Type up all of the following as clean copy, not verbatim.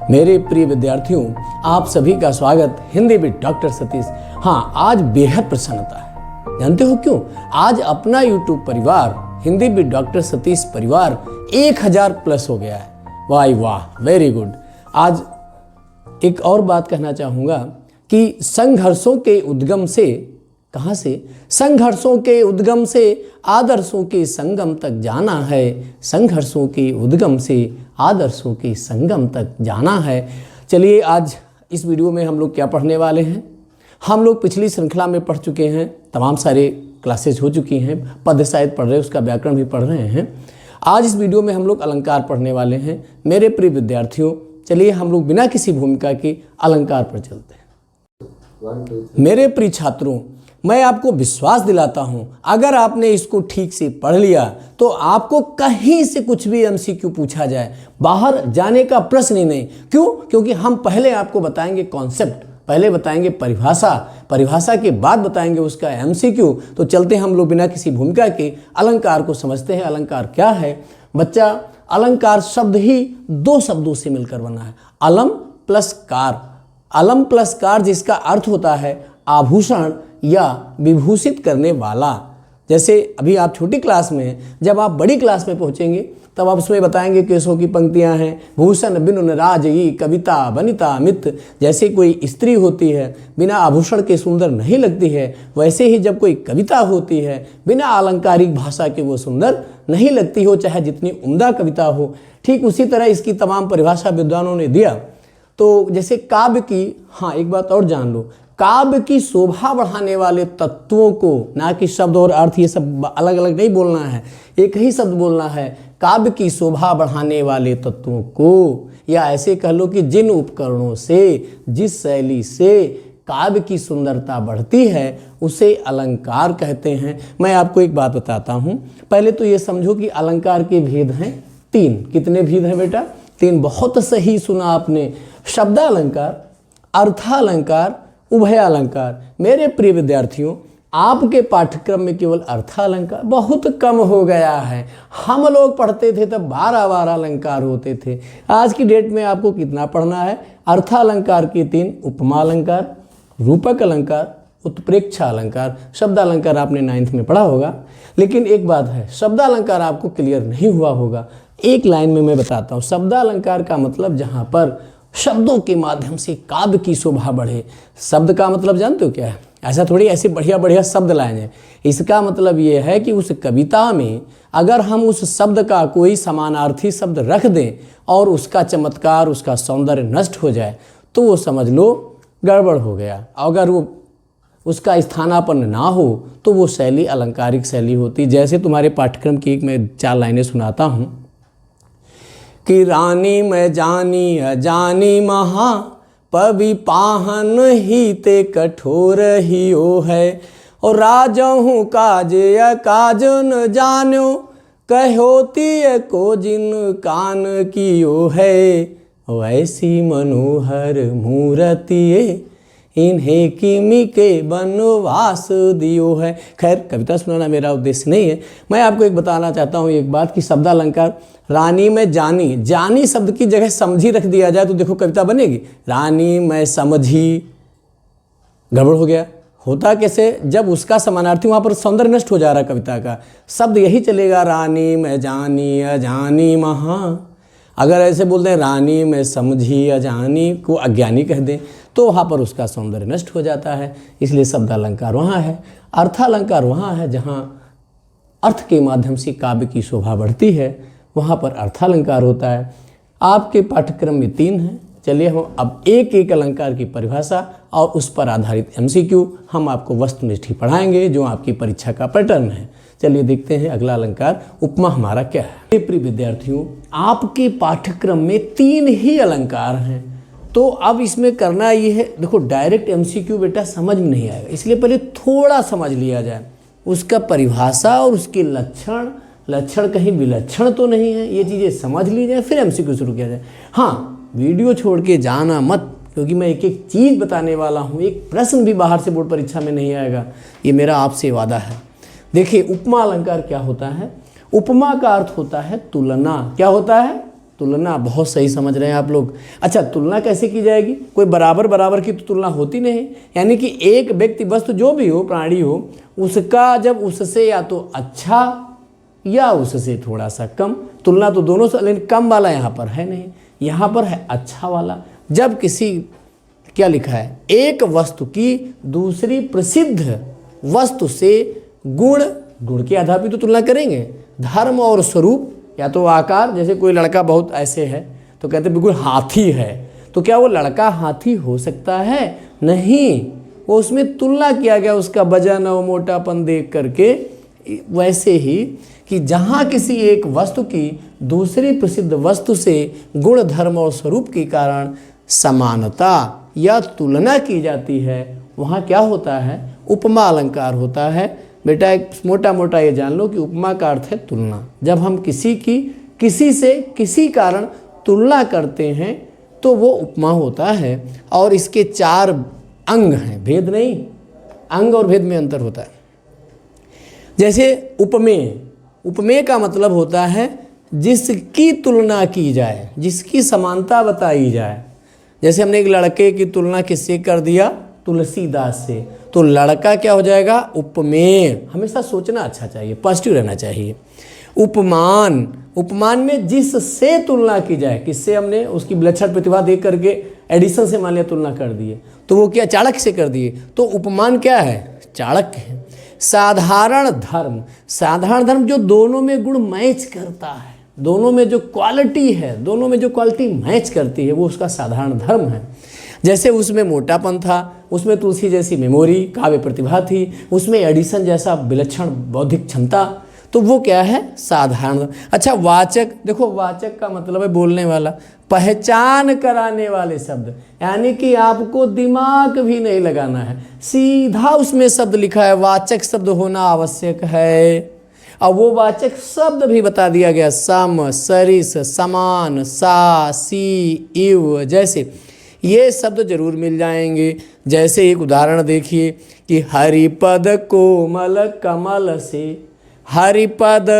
मेरे प्रिय विद्यार्थियों, आप सभी का स्वागत हिंदी विद डॉक्टर सतीश। हाँ, आज बेहद प्रसन्नता है। जानते हो क्यों? आज अपना YouTube परिवार हिंदी विद डॉक्टर सतीश परिवार 1000 प्लस हो गया है। वाह वाह, वेरी गुड। आज एक और बात कहना चाहूँगा कि संघर्षों के उद्गम से, कहाँ से? संघर्षों के उद्गम से आदर्शों के संगम तक जाना है। संघर्षों के उद्गम से आदर्शों के संगम तक जाना है। चलिए, आज इस वीडियो में हम लोग क्या पढ़ने वाले हैं? हम लोग पिछली श्रृंखला में पढ़ चुके हैं, तमाम सारे क्लासेस हो चुकी हैं, पद शायद पढ़ रहे, उसका व्याकरण भी पढ़ रहे हैं। आज इस वीडियो में हम लोग अलंकार पढ़ने वाले हैं। मेरे प्रिय विद्यार्थियों, चलिए हम लोग बिना किसी भूमिका के अलंकार पर चलते हैं। मेरे प्रिय छात्रों, मैं आपको विश्वास दिलाता हूं, अगर आपने इसको ठीक से पढ़ लिया तो आपको कहीं से कुछ भी MCQ पूछा जाए, बाहर जाने का प्रश्न ही नहीं। क्यों? क्योंकि हम पहले आपको बताएंगे कॉन्सेप्ट, पहले बताएंगे परिभाषा, परिभाषा के बाद बताएंगे उसका MCQ। तो चलते हम लोग बिना किसी भूमिका के अलंकार को समझते हैं। अलंकार क्या है बच्चा? अलंकार शब्द ही दो शब्दों से मिलकर बना है, अलम प्लस कार। अलम प्लस कार, जिसका अर्थ होता है आभूषण या विभूषित करने वाला। जैसे अभी आप छोटी क्लास में हैं, जब आप बड़ी क्लास में पहुंचेंगे तब आप उसमें बताएंगे केशों की पंक्तियां हैं, भूषण बिनु राजयी कविता वनिता मित। जैसे कोई स्त्री होती है बिना आभूषण के सुंदर नहीं लगती है, वैसे ही जब कोई कविता होती है बिना अलंकारिक भाषा के वो सुंदर नहीं लगती हो, चाहे जितनी उम्दा कविता हो। ठीक उसी तरह इसकी तमाम परिभाषा विद्वानों ने दिया। तो जैसे काव्य की, हाँ एक बात और जान लो, काव्य की शोभा बढ़ाने वाले तत्वों को, ना कि शब्द और अर्थ ये सब अलग अलग नहीं बोलना है, एक ही शब्द बोलना है। काव्य की शोभा बढ़ाने वाले तत्वों को, या ऐसे कह लो कि जिन उपकरणों से, जिस शैली से काव्य की सुंदरता बढ़ती है उसे अलंकार कहते हैं। मैं आपको एक बात बताता हूँ। पहले तो ये समझो कि अलंकार के भेद हैं 3। कितने भेद हैं बेटा? 3। बहुत सही सुना आपने। शब्दालंकार, अर्थालंकार, उभयालंकार। मेरे प्रिय विद्यार्थियों, आपके पाठ्यक्रम में केवल अर्थालंकार बहुत कम हो गया है। हम लोग पढ़ते थे तब 12 अलंकार होते थे। आज की डेट में आपको कितना पढ़ना है? अर्थालंकार के 3, उपमा अलंकार, रूपक अलंकार, उत्प्रेक्षा अलंकार। शब्दालंकार आपने 9th में पढ़ा होगा। लेकिन एक बात है, शब्दालंकार आपको क्लियर नहीं हुआ होगा। एक लाइन में मैं बताता हूँ। शब्दालंकार का मतलब जहाँ पर शब्दों के माध्यम से काव्य की शोभा बढ़े। शब्द का मतलब जानते हो क्या है? ऐसा थोड़ी ऐसे बढ़िया बढ़िया शब्द लाए हैं। इसका मतलब ये है कि उस कविता में अगर हम उस शब्द का कोई समानार्थी शब्द रख दें और उसका चमत्कार, उसका सौंदर्य नष्ट हो जाए तो वो समझ लो गड़बड़ हो गया। अगर वो उसका स्थानापन्न ना हो तो वो शैली अलंकारिक शैली होती। जैसे तुम्हारे पाठ्यक्रम की एक मैं 4 लाइनें सुनाता हूँ कि रानी मैं जानी अजानी महा, पवि पाहन ही ते कठोर ही ओ है। और राजहूँ काज काज न जान्यो, कहोती को जिन कान की ओ है। वैसी मनोहर मूर्ति इन्हें किमी के बनवास दियो है। खैर, कविता सुनाना मेरा उद्देश्य नहीं है। मैं आपको एक बताना चाहता हूँ एक बात कि शब्दालंकार, रानी में जानी, जानी शब्द की जगह समझी रख दिया जाए तो देखो कविता बनेगी। रानी में समझी, गड़बड़ हो गया। होता कैसे? जब उसका समानार्थी, वहाँ पर सौंदर्य नष्ट हो जा रहा कविता का। शब्द यही चलेगा, रानी में जानी अजानी महा। अगर ऐसे बोलते हैं रानी में समझी अजानी को अज्ञानी कह दें तो वहाँ पर उसका सौंदर्य नष्ट हो जाता है। इसलिए शब्दालंकार वहाँ है। अर्थालंकार वहाँ है जहाँ अर्थ के माध्यम से काव्य की शोभा बढ़ती है, वहाँ पर अर्थालंकार होता है। आपके पाठ्यक्रम में 3 हैं। चलिए हम अब एक एक अलंकार की परिभाषा और उस पर आधारित MCQ हम आपको वस्तुनिष्ठ ही पढ़ाएंगे, जो आपकी परीक्षा का पैटर्न है। चलिए देखते हैं अगला अलंकार उपमा हमारा क्या है। प्रिय विद्यार्थियों, आपके पाठ्यक्रम में 3 ही अलंकार हैं। तो अब इसमें करना ये है, देखो डायरेक्ट MCQ बेटा समझ में नहीं आएगा, इसलिए पहले थोड़ा समझ लिया जाए। उसका परिभाषा और उसके लक्षण, लक्षण कहीं विलक्षण तो नहीं है, ये चीज़ें समझ ली जाए, फिर MCQ शुरू किया जाए। हाँ, वीडियो छोड़ के जाना मत, क्योंकि मैं एक एक चीज़ बताने वाला हूँ। एक प्रश्न भी बाहर से बोर्ड परीक्षा में नहीं आएगा, ये मेरा आपसे वादा है। देखिए, उपमा अलंकार क्या होता है? उपमा का अर्थ होता है तुलना। क्या होता है? तुलना बहुत सही समझ रहे हैं आप लोग। अच्छा, तुलना कैसे की जाएगी? कोई बराबर बराबर की तो तुलना होती नहीं, यानी कि एक व्यक्ति वस्तु जो भी हो, प्राणी हो, उसका जब उससे या तो अच्छा या उससे थोड़ा सा कम, तुलना तो दोनों से, लेकिन कम वाला यहाँ पर है नहीं, यहाँ पर है अच्छा वाला। जब किसी, क्या लिखा है, एक वस्तु की दूसरी प्रसिद्ध वस्तु से गुण के आधार पर तो तुलना करेंगे, धर्म और स्वरूप, या तो आकार, जैसे कोई लड़का बहुत ऐसे है तो कहते बिल्कुल हाथी है, तो क्या वो लड़का हाथी हो सकता है? नहीं, वो उसमें तुलना किया गया उसका वजन और मोटापन देख करके। वैसे ही कि जहाँ किसी एक वस्तु की दूसरी प्रसिद्ध वस्तु से गुण, धर्म और स्वरूप के कारण समानता या तुलना की जाती है, वहाँ क्या होता है? उपमा अलंकार होता है। बेटा एक मोटा मोटा ये जान लो कि उपमा का अर्थ है तुलना। जब हम किसी से किसी कारण तुलना करते हैं तो वो उपमा होता है। और इसके 4 अंग हैं, भेद नहीं, अंग और भेद में अंतर होता है। जैसे उपमेय का मतलब होता है जिसकी तुलना की जाए, जिसकी समानता बताई जाए। जैसे हमने एक लड़के की तुलना किससे कर दिया? तुलसीदास से, तो लड़का क्या हो जाएगा? उपमेय। हमेशा सोचना अच्छा चाहिए, पॉजिटिव रहना चाहिए। उपमान में जिससे तुलना की जाए, किससे? हमने उसकी विलक्षण प्रतिभा देख करके एडिशन से मान लिया तुलना कर दिए, तो वो क्या? चाणक्य से कर दिए, तो उपमान क्या है? चाणक्य है। साधारण धर्म जो दोनों में गुण मैच करता है, दोनों में जो क्वालिटी है, दोनों में जो क्वालिटी मैच करती है, वो उसका साधारण धर्म है। जैसे उसमें मोटापन था, उसमें तुलसी जैसी मेमोरी, काव्य प्रतिभा थी, उसमें एडिशन जैसा विलक्षण बौद्धिक क्षमता, तो वो क्या है? साधारण। अच्छा, वाचक, देखो वाचक का मतलब है बोलने वाला, पहचान कराने वाले शब्द, यानी कि आपको दिमाग भी नहीं लगाना है, सीधा उसमें शब्द लिखा है, वाचक शब्द होना आवश्यक है। और वो वाचक शब्द भी बता दिया गया, सम, सरिस, समान, सा, सी, इव, जैसे ये शब्द जरूर मिल जाएंगे। जैसे एक उदाहरण देखिए कि हरिपद कोमल कमल से, हरिपद,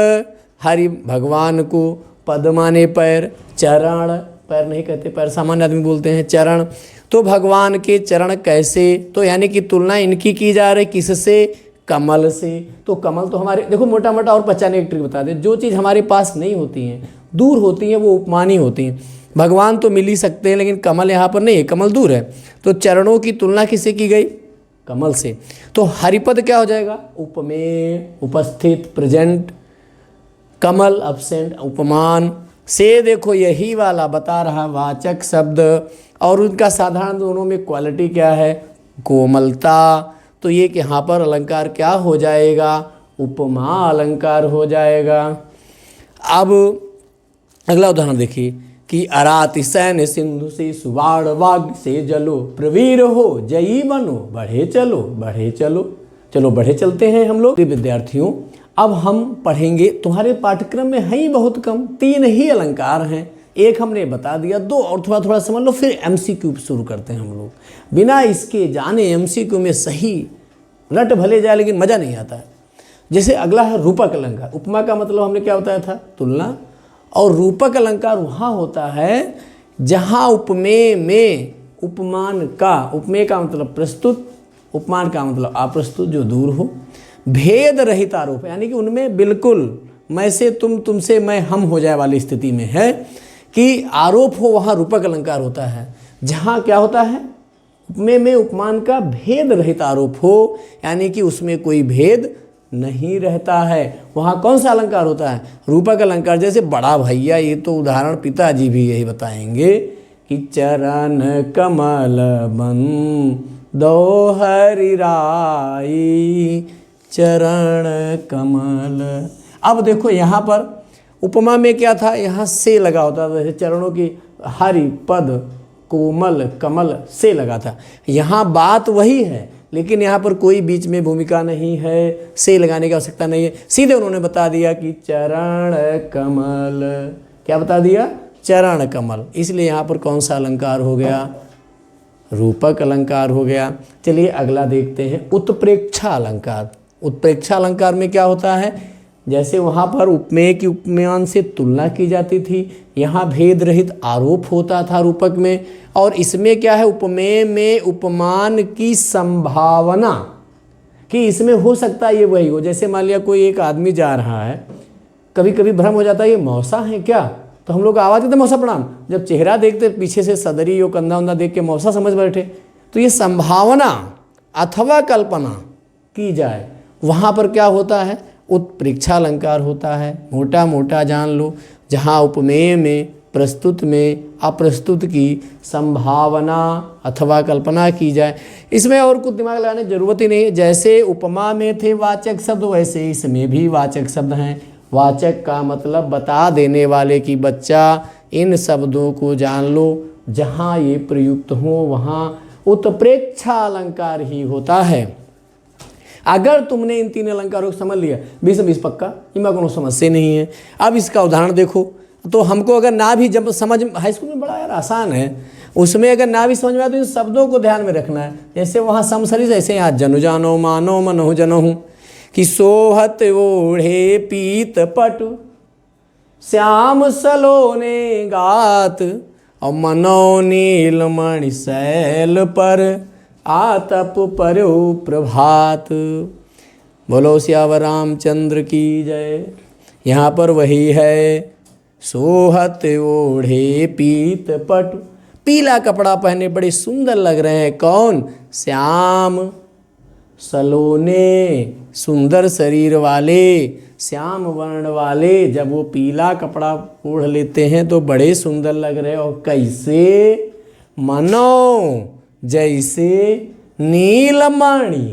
हरि भगवान को, पद माने पैर, चरण, पैर नहीं कहते, पैर सामान्य आदमी बोलते हैं, चरण, तो भगवान के चरण कैसे? तो यानी कि तुलना इनकी की जा रही, किससे? कमल से। तो कमल तो हमारे, देखो मोटा मोटा और पहचाने एक ट्रिक बता दें, जो चीज़ हमारे पास नहीं होती हैं, दूर होती हैं, वो उपमानी होती हैं। भगवान तो मिल ही सकते हैं, लेकिन कमल यहाँ पर नहीं है, कमल दूर है, तो चरणों की तुलना किससे की गई? कमल से। तो हरिपद क्या हो जाएगा? उपमेय, उपस्थित, प्रेजेंट, कमल अब्सेंट, उपमान से। देखो यही वाला बता रहा वाचक शब्द, और उनका साधारण दोनों में क्वालिटी क्या है? कोमलता। तो ये कि यहाँ पर अलंकार क्या हो जाएगा? उपमा अलंकार हो जाएगा। अब अगला उदाहरण देखिए कि अराति सैन्य सिंधु से, सुवाड़ वाग से जलो, प्रवीर हो जयी बनो, बढ़े चलो, बढ़े चलो। चलो बढ़े चलते हैं हम लोग। विद्यार्थियों, अब हम पढ़ेंगे, तुम्हारे पाठ्यक्रम में है ही बहुत कम, 3 ही अलंकार हैं, एक हमने बता दिया, 2 और थोड़ा थोड़ा समझ लो, फिर MCQ शुरू करते हैं हम लोग। बिना इसके जाने MCQ में सही रट भले जाए, लेकिन मज़ा नहीं आता है। जैसे अगला है रूपक अलंकार। उपमा का मतलब हमने क्या बताया था? तुलना। और रूपक अलंकार वहाँ होता है जहाँ उपमेय में उपमान का, उपमेय का मतलब प्रस्तुत, उपमान का मतलब अप्रस्तुत, जो दूर हो, भेद रहित आरोप, यानी कि उनमें बिल्कुल मैं से तुम, तुमसे मैं, हम हो जाए वाली स्थिति में है कि आरोप हो, वहाँ रूपक अलंकार होता है। जहाँ क्या होता है? उपमेय में उपमान का भेद रहित आरोप हो, यानी कि उसमें कोई भेद नहीं रहता है, वहाँ कौन सा अलंकार होता है? रूपक अलंकार। जैसे बड़ा भैया, ये तो उदाहरण पिताजी भी यही बताएंगे कि चरण कमल बंदो हरि राई, चरण कमल। अब देखो यहाँ पर उपमा में क्या था? यहाँ से लगा होता था, जैसे चरणों की, हरि, पद, कोमल, कमल से लगा था। यहाँ बात वही है, लेकिन यहाँ पर कोई बीच में भूमिका नहीं है, से लगाने की आवश्यकता नहीं है, सीधे उन्होंने बता दिया कि चरण कमल। क्या बता दिया? चरण कमल। इसलिए यहाँ पर कौन सा अलंकार हो गया? रूपक अलंकार हो गया। चलिए अगला देखते हैं, उत्प्रेक्षा अलंकार। उत्प्रेक्षा अलंकार में क्या होता है? जैसे वहाँ पर उपमेय की उपमान से तुलना की जाती थी, यहाँ भेद रहित आरोप होता था रूपक में, और इसमें क्या है, उपमेय में उपमान की संभावना कि इसमें हो सकता है ये वही हो। जैसे मान लिया कोई एक आदमी जा रहा है, कभी कभी भ्रम हो जाता है ये मौसा है क्या, तो हम लोग आवाज़ देते मौसा प्रणाम, जब चेहरा देखते पीछे से सदरी यो कंधा उंधा देख के मौसा समझ बैठे। तो ये संभावना अथवा कल्पना की जाए, वहाँ पर क्या होता है, उत्प्रेक्षा अलंकार होता है। मोटा मोटा जान लो, जहाँ उपमेय में, प्रस्तुत में, अप्रस्तुत की संभावना अथवा कल्पना की जाए। इसमें और कुछ दिमाग लगाने की जरूरत ही नहीं है। जैसे उपमा में थे वाचक शब्द, वैसे इसमें भी वाचक शब्द हैं। वाचक का मतलब बता देने वाले की बच्चा, इन शब्दों को जान लो, जहाँ ये प्रयुक्त हो वहाँ उत्प्रेक्षा अलंकार ही होता है। अगर तुमने इन 3 अलंकारों को समझ लिया, 20 पक्का, इनमें कोनो समस्या नहीं है। अब इसका उदाहरण देखो, तो हमको अगर ना भी जब समझ, हाई स्कूल में बड़ा यार आसान है, उसमें अगर ना भी समझ में आए तो इन शब्दों को ध्यान में रखना है। जैसे वहाँ समसरी, जैसे यहाँ जनु जानो मानो मनो जनहु, कि सोहत ओढ़े पीत पटु श्याम सलोने गात, और मनो नीलमणि शैल पर आतप पर्यो प्रभात। बोलो सियावर रामचंद्र की जय। यहाँ पर वही है, सोहत ओढ़े पीत पटु, पीला कपड़ा पहने बड़े सुंदर लग रहे हैं। कौन? श्याम। सलोने, सुंदर शरीर वाले, श्याम वर्ण वाले, जब वो पीला कपड़ा ओढ़ लेते हैं तो बड़े सुंदर लग रहे हैं। और कैसे? मनो, जैसे नीलमणि,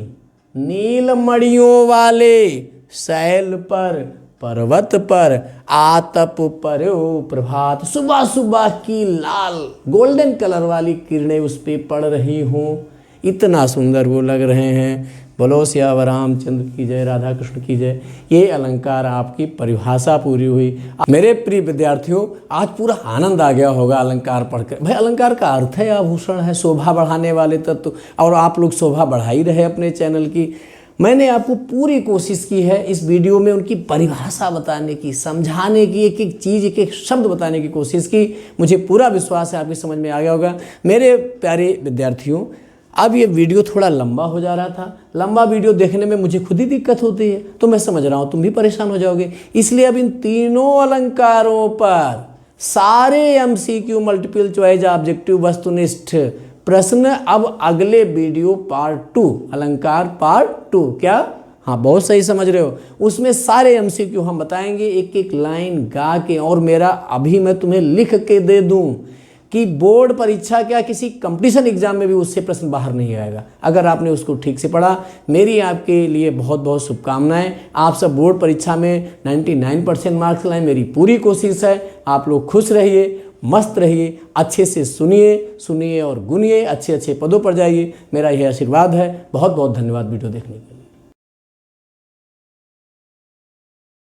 नीलमणियों वाले, शैल पर, पर्वत पर, आतप पर्यो प्रभात, सुबह सुबह की लाल गोल्डन कलर वाली किरणें उस पे पड़ रही हों, इतना सुंदर वो लग रहे हैं। बोलो सियावर रामचंद्र की जय, राधा कृष्ण की जय। ये अलंकार आपकी परिभाषा पूरी हुई। मेरे प्रिय विद्यार्थियों, आज पूरा आनंद आ गया होगा अलंकार पढ़कर। भाई अलंकार का अर्थ है आभूषण है, शोभा बढ़ाने वाले तत्व, और आप लोग शोभा बढ़ा ही रहे अपने चैनल की। मैंने आपको पूरी कोशिश की है इस वीडियो में उनकी परिभाषा बताने की, समझाने की, एक एक चीज़, एक एक शब्द बताने की कोशिश की। मुझे पूरा विश्वास है आपकी समझ में आ गया होगा। मेरे प्यारे विद्यार्थियों, अब ये वीडियो थोड़ा लंबा हो जा रहा था। लंबा वीडियो देखने में मुझे खुद ही दिक्कत होती है, तो मैं समझ रहा हूँ तुम भी परेशान हो जाओगे। इसलिए अब इन तीनों अलंकारों पर सारे MCQ, मल्टीपल चॉइस, ऑब्जेक्टिव, वस्तुनिष्ठ प्रश्न अब अगले वीडियो पार्ट 2, अलंकार पार्ट 2, क्या? हाँ, बहुत सही समझ रहे हो। उसमें सारे MCQ हम बताएंगे, एक एक लाइन गा के। और मेरा अभी मैं तुम्हें लिख के दे दूं कि बोर्ड परीक्षा क्या, किसी कंपटीशन एग्जाम में भी उससे प्रश्न बाहर नहीं आएगा, अगर आपने उसको ठीक से पढ़ा। मेरी आपके लिए बहुत बहुत शुभकामनाएं। आप सब बोर्ड परीक्षा में 99% मार्क्स लाएं, मेरी पूरी कोशिश है। आप लोग खुश रहिए, मस्त रहिए, अच्छे से सुनिए और गुनिए, अच्छे अच्छे पदों पर जाइए। मेरा यह आशीर्वाद है। बहुत बहुत धन्यवाद वीडियो देखने के लिए।